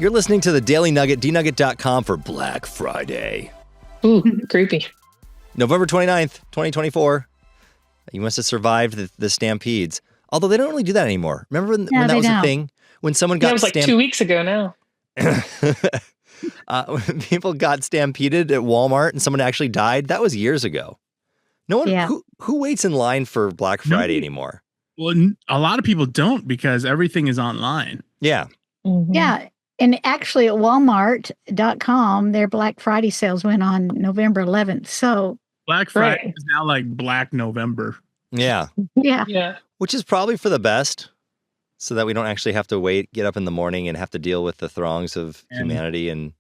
You're listening to the Daily Nugget, dnugget.com for Black Friday. Ooh, creepy. November 29th, 2024. You must have survived the stampedes. Although they don't really do that anymore. Remember when that was a thing? When someone got it was like 2 weeks ago now. When people got stampeded at Walmart and someone actually died, that was years ago. No one who waits in line for Black Friday anymore. Well, a lot of people don't because everything is online. Yeah. Mm-hmm. Yeah. And actually at Walmart.com, their Black Friday sales went on November 11th. So Black Friday is now like Black November. Yeah. Yeah. Which is probably for the best, so that we don't actually have to get up in the morning and have to deal with the throngs of humanity. And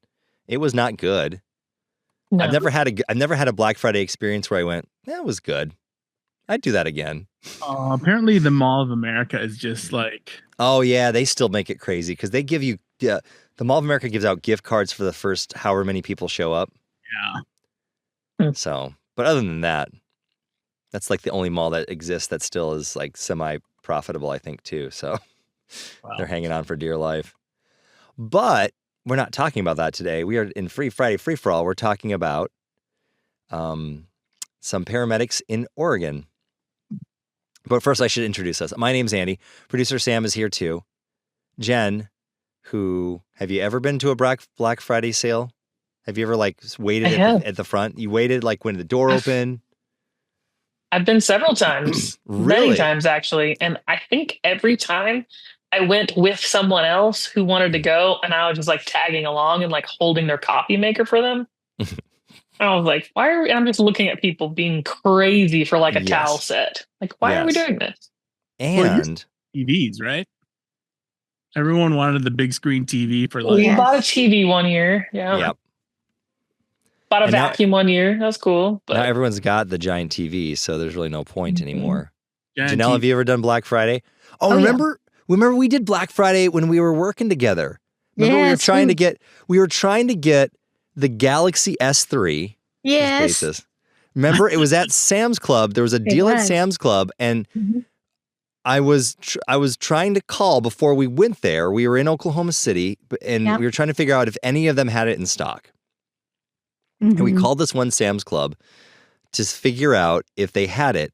it was not good. No. I've never had a Black Friday experience where I went, that was good. I'd do that again. Apparently the Mall of America is just like... Oh, yeah. They still make it crazy because they give you... the Mall of America gives out gift cards for the first however many people show up. Yeah. So, but other than that, that's like the only mall that exists that still is like semi-profitable, I think, too. So they're hanging on for dear life. But we're not talking about that today. We are in Free Friday Free For All. We're talking about some paramedics in Oregon. But first, I should introduce us. My name's Andy. Producer Sam is here, too. Jenn, have you ever been to a Black Friday sale? Have you ever waited at the front? You waited when the door opened? I've been several times, Really? many times actually. And I think every time I went with someone else who wanted to go and I was just tagging along and holding their coffee maker for them. I was like, why are we? I'm just looking at people being crazy for a towel set. Why are we doing this? And TVs, right? Everyone wanted the big screen TV for We bought a TV one year. Yeah. Yep. Bought a vacuum one year. That was cool. But now everyone's got the giant TV, so there's really no point anymore. Giant Janelle, have you ever done Black Friday? Remember we did Black Friday when we were working together. Remember we were trying to get the Galaxy S3. Yes. Remember, it was at Sam's Club. There was a deal at Sam's Club, and I was trying to call before we went there. We were in Oklahoma City, and we were trying to figure out if any of them had it in stock. And we called this one Sam's Club to figure out if they had it,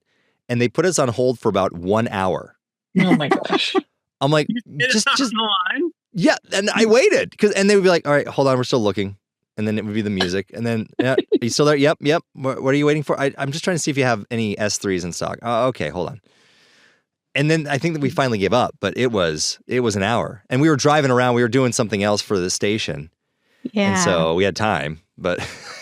and they put us on hold for about 1 hour. Oh my gosh! I'm like, just on the line. Yeah, and I waited and they would be like, all right, hold on, we're still looking. And then it would be the music. And then, are you still there? Yep. What are you waiting for? I'm just trying to see if you have any S3s in stock. Okay, hold on. And then I think that we finally gave up, but it was an hour. And we were driving around. We were doing something else for the station. Yeah. And so we had time, but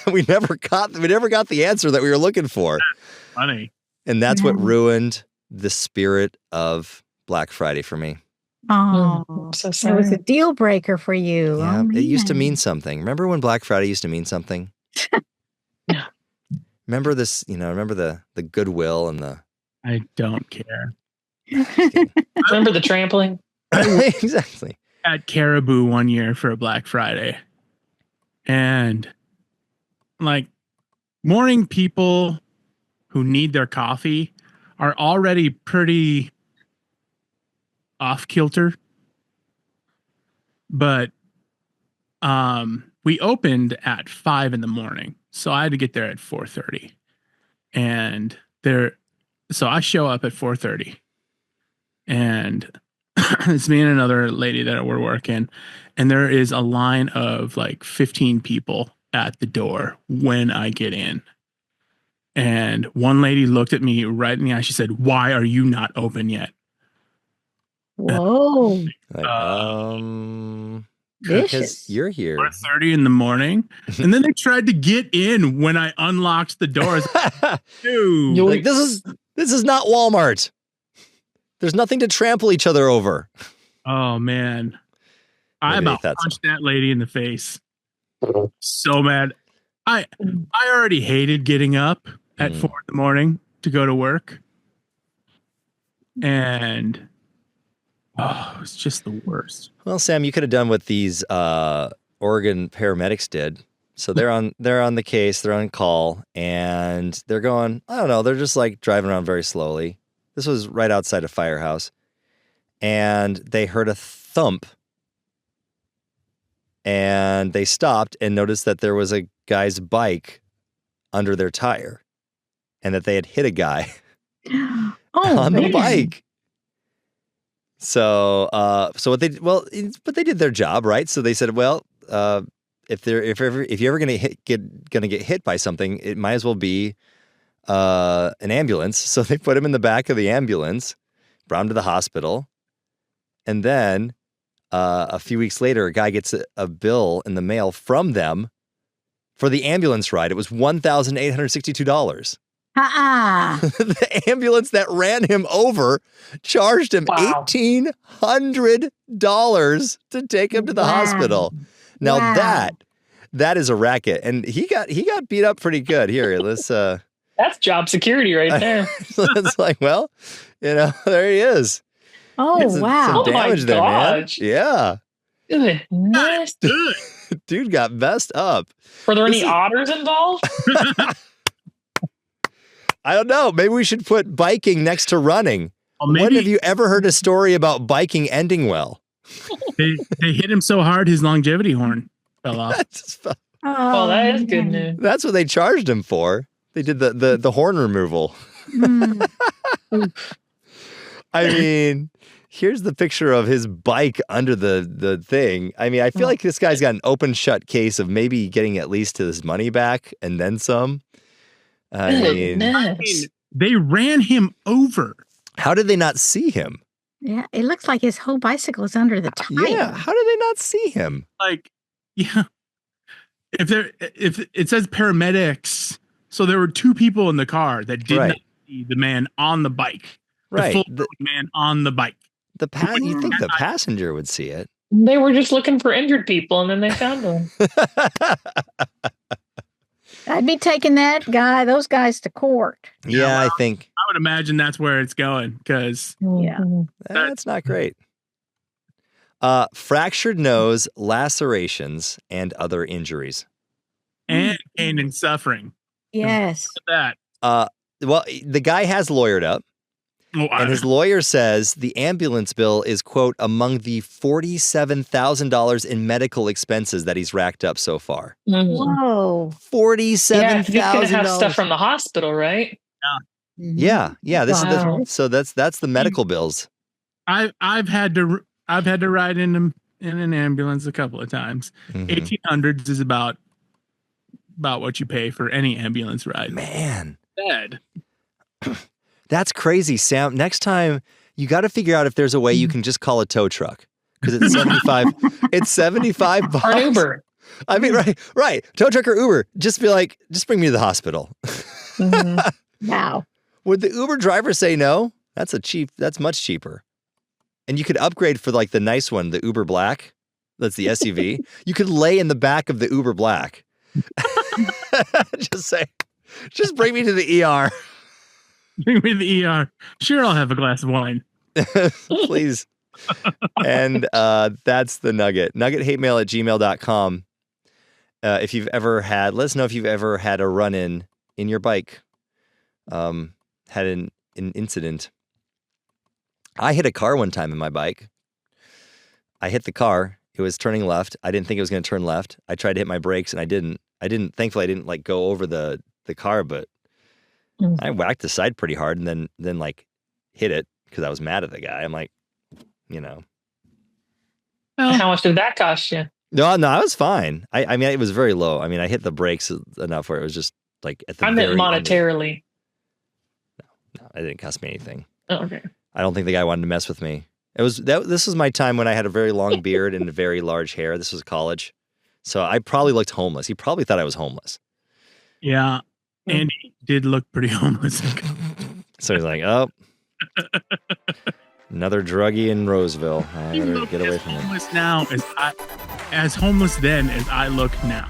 we never got the answer that we were looking for. That's funny. And that's what ruined the spirit of Black Friday for me. Oh, I'm so it sorry. was a deal breaker for you. Yeah, Oh, it used to man. mean something. Remember when Black Friday used to mean something? Yeah. Remember this, remember the goodwill and the... I don't care. Remember the trampling? Exactly. At Caribou one year for a Black Friday. And morning people who need their coffee are already pretty off kilter. But we opened at 5 a.m. So I had to get there at 4:30. And so I show up at 4:30. And it's me and another lady that we're working, and there is a line of 15 people at the door when I get in. And one lady looked at me right in the eye. She said, "Why are you not open yet?" Whoa. Because you're here. 4:30 in the morning. And then they tried to get in when I unlocked the doors. Dude. This is not Walmart. There's nothing to trample each other over. Oh, man. I about punched that lady in the face. So mad. I already hated getting up at 4 a.m. to go to work. And it was just the worst. Well, Sam, you could have done what these Oregon paramedics did. So they're on the case, they're on call, and they're going, I don't know, they're just driving around very slowly. This was right outside a firehouse. And they heard a thump and they stopped and noticed that there was a guy's bike under their tire and that they had hit a guy on the bike. So, but they did their job, right? So they said, well, if you're ever gonna get hit by something, it might as well be an ambulance. So they put him in the back of the ambulance, brought him to the hospital, and then a few weeks later, a guy gets a bill in the mail from them for the ambulance ride. It was $1,862. The ambulance that ran him over charged him $1,800 to take him to the hospital. Now that is a racket, and he got beat up pretty good. Here, let's. That's job security right there. So it's like, well, there he is. Oh, wow. Some damage there, man. Yeah. Goodness. Dude got messed up. Were there any otters involved? I don't know. Maybe we should put biking next to running. When have you ever heard a story about biking ending well? They hit him so hard his longevity horn fell off. Well, that is good news. That's what they charged him for. They did the horn removal. I mean, here's the picture of his bike under the thing. I mean, I feel like this guy's got an open shut case of maybe getting at least his money back and then some. I mean, they ran him over. How did they not see him? Yeah, it looks like his whole bicycle is under the tire. Yeah, how did they not see him? Like, yeah. If it says paramedics, so there were two people in the car that did not see the man on the bike. Right. The man on the bike. You think the passenger would see it? They were just looking for injured people, and then they found them. I'd be taking those guys to court. Yeah, I think. I would imagine that's where it's going, because that's not great. Fractured nose, lacerations, and other injuries. And pain and suffering. Yes. That. Well, the guy has lawyered up. And his lawyer says the ambulance bill is, quote, among the $47,000 in medical expenses that he's racked up so far. Whoa. $47,000. Yeah, he's going to have stuff from the hospital, right? Yeah. So that's the medical bills. I've had to ride in an ambulance a couple of times. $1,800 is about what you pay for any ambulance ride. Man. Bad. That's crazy, Sam. Next time, you got to figure out if there's a way you can just call a tow truck, because it's $75. It's $75. Or Uber. I mean, right. Tow truck or Uber. Just be like, just bring me to the hospital. Wow. Would the Uber driver say no? That's much cheaper. And you could upgrade for like the nice one, the Uber Black. That's the SUV. You could lay in the back of the Uber Black. Just bring me to the ER. Bring me to the ER. Sure, I'll have a glass of wine. Please. And that's the Nugget. NuggetHateMail@gmail.com. If you've ever let us know if you've ever had a run-in your bike. Had an incident. I hit a car one time in my bike. I hit the car. It was turning left. I didn't think it was going to turn left. I tried to hit my brakes and I didn't. Thankfully, I didn't like go over the car, but I whacked the side pretty hard and then like hit it because I was mad at the guy. I'm like, Well, how much did that cost you? No, I was fine. I mean, it was very low. I mean, I hit the brakes enough where it was just like at the I meant monetarily. No, it didn't cost me anything. Oh, okay. I don't think the guy wanted to mess with me. This was my time when I had a very long beard and very large hair. This was college. So I probably looked homeless. He probably thought I was homeless. Yeah. Andy did look pretty homeless. So he's like, oh, another druggie in Roseville. I better get away from him. Homeless now as homeless then as I look now.